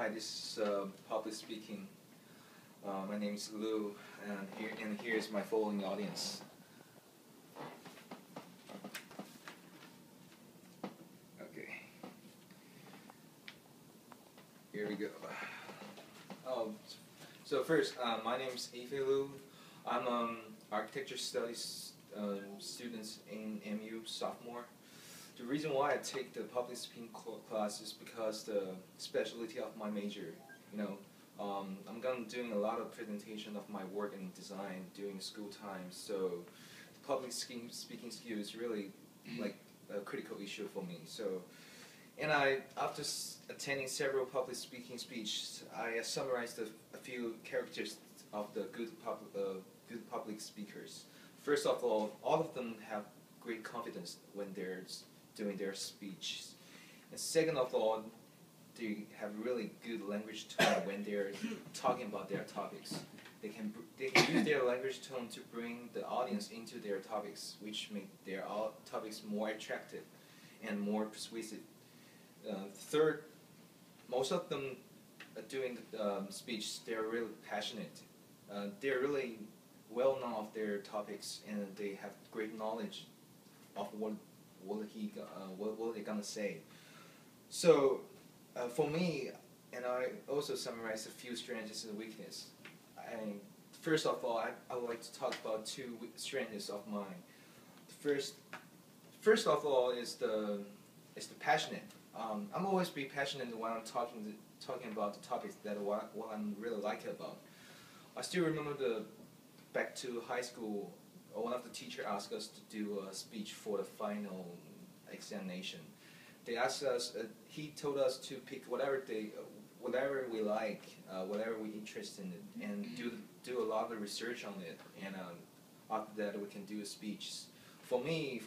Hi, this is public speaking. My name is Lou, and here's my following audience. Okay, here we go. So first, my name is Ife Lu. I'm architecture studies student in MU sophomore. The reason why I take the public speaking class is because the specialty of my major. You know, I'm gonna doing a lot of presentation of my work in design during school time. So, the public speaking skill is really like a critical issue for me. So, and after attending several public speaking speeches, I summarized a few characteristics of the good public speakers. First of all of them have great confidence when they're doing their speech. And second of all, they have really good language tone when they're talking about their topics. They can use their language tone to bring the audience into their topics, which make their topics more attractive and more persuasive. Third, most of them doing speech, they're really passionate. They're really well known of their topics, and they have great knowledge of what they're gonna say. So, for me, and I also summarize a few strengths and weaknesses. First of all, I would like to talk about two strengths of mine. First of all is the passionate. I'm always be passionate when I'm talking about the topics that what I'm really like about. I still remember back to high school, one of the teachers asked us to do a speech for the final examination. They asked us, he told us to pick whatever we like, whatever we're interested in, and do a lot of research on it, and after that we can do a speech. For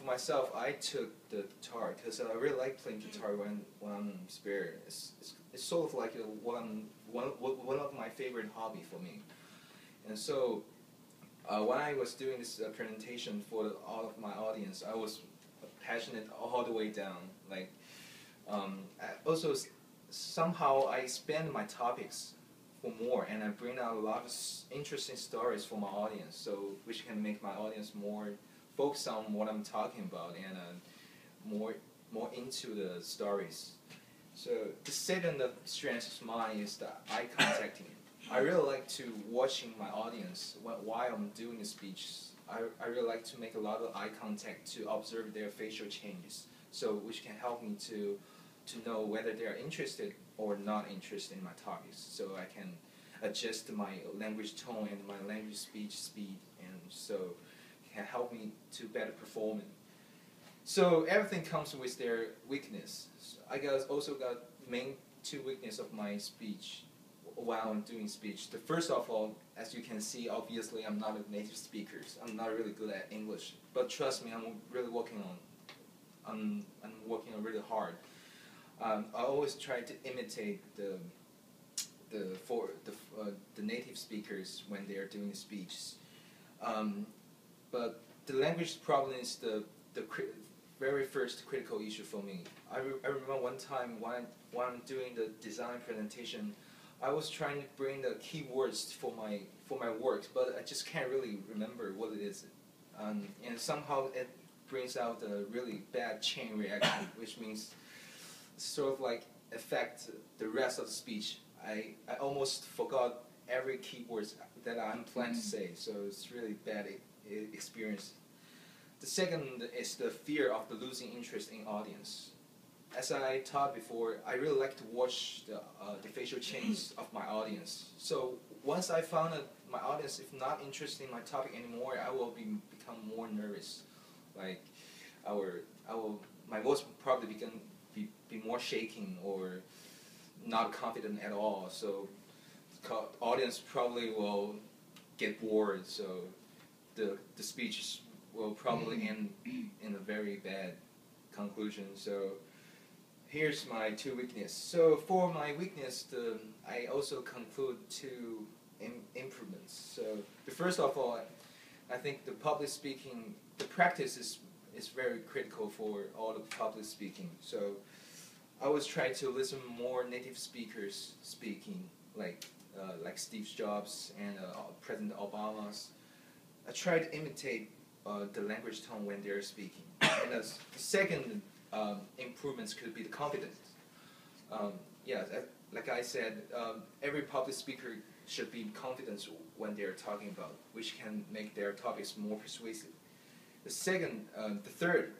myself, I took the guitar because I really like playing guitar when I'm spare. It's sort of like one of my favorite hobby for me, and so. When I was doing this presentation for all of my audience, I was passionate all the way down. Like, also somehow I expand my topics for more, and I bring out a lot of interesting stories for my audience, so which can make my audience more focused on what I'm talking about and more into the stories. So the second strength of mine is the eye contacting. I really like to watching my audience while I'm doing a speech. I really like to make a lot of eye contact to observe their facial changes, so which can help me to know whether they are interested or not interested in my topics. So I can adjust my language tone and my language speech speed, and so it can help me to better perform it. So everything comes with their weakness. So I also got main two weaknesses of my speech while I'm doing speech. The first of all, as you can see, obviously I'm not a native speaker. I'm not really good at English, but trust me, I'm really working on. I'm working on really hard. I always try to imitate the native speakers when they are doing speeches. But the language problem is the very first critical issue for me. I remember one time when I'm doing the design presentation, I was trying to bring the keywords for my work, but I just can't really remember what it is, and somehow it brings out a really bad chain reaction, which means sort of like affect the rest of the speech. I almost forgot every keyword that I'm planning to say, so it's really bad experience. The second is the fear of the losing interest in audience. As I taught before, I really like to watch the facial changes of my audience. So once I found that my audience is not interested in my topic anymore, I will become more nervous. Like, my voice will probably be more shaking or not confident at all. So the audience probably will get bored. So the speech will probably end in a very bad conclusion. So here's my two weaknesses. So for my weakness, I also conclude two improvements. So first of all, I think the public speaking, the practice is very critical for all the public speaking. So I always try to listen more native speakers speaking, like Steve Jobs and President Obama's. I try to imitate the language tone when they're speaking. And the second improvements could be the confidence. Yeah, like I said, every public speaker should be confident when they're talking about, which can make their topics more persuasive. The third,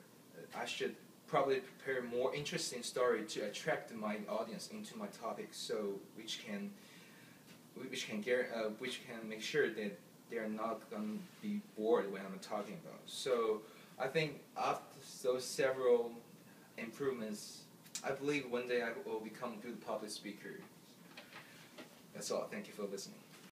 I should probably prepare more interesting story to attract my audience into my topic, so which can make sure that they're not going to be bored when I'm talking about. So I think after those several improvements, I believe one day I will become a good public speaker. That's all. Thank you for listening.